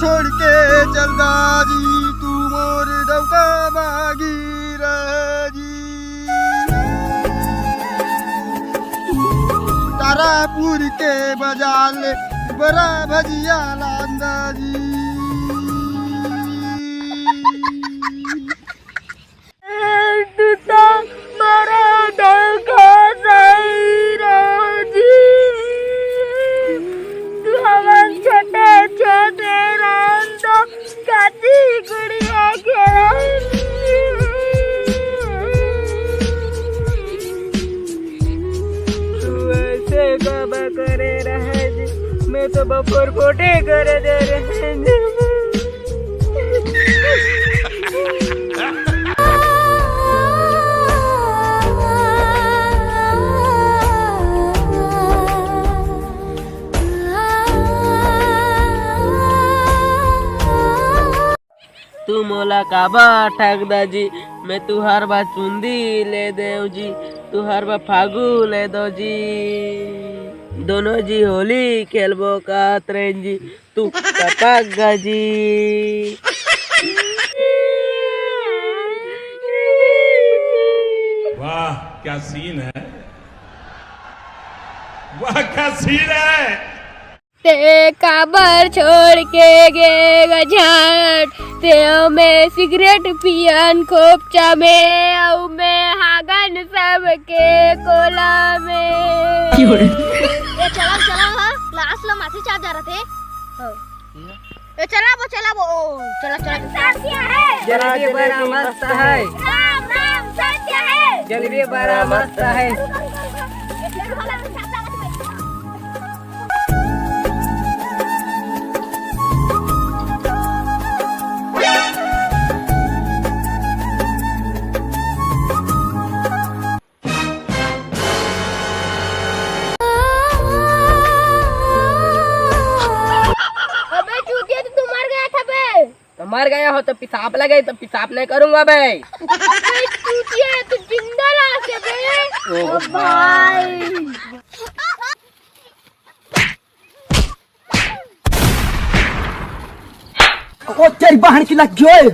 छोड़ के चल दाजी, तू मोर डौका मागी रजी। तारापुर के बाजार ले बड़ा भजिया लांदा जी। तू तो मारा डौका सही रजी। तू हमारे छोटे छोटे रांदो काटी गुड़िया करे रहे जी, मैं तो बपोर फोटे कर दे रहे जी। तू मोला काबा ठगदा जी, मैं तुहार बा चुंदी ले देव जी, तुहार बा फागू ले दो जी। दोनों जी होली खेलबो का त्रेन जी, तू टपक जी। वाह क्या सीन है, वाह क्या सीन है। ते काबर छोड़ के गे झट, ते में सिगरेट पियन खोपचा में, औ में हागन सब के कोला में। ये चला चला लास्ट ला मासी चाह जा रहे थे। ये चला वो चला सत्य है, जलेबी बड़ा मस्त है, राम राम सत्य है, जलेबी बड़ा मस्त है। मर गया हो तो पिसाब लगे, तो पिसाब नहीं करूंगा भाई। तू जिंदा लाश है बे। ओ भाई तेरी बहन की लग गई।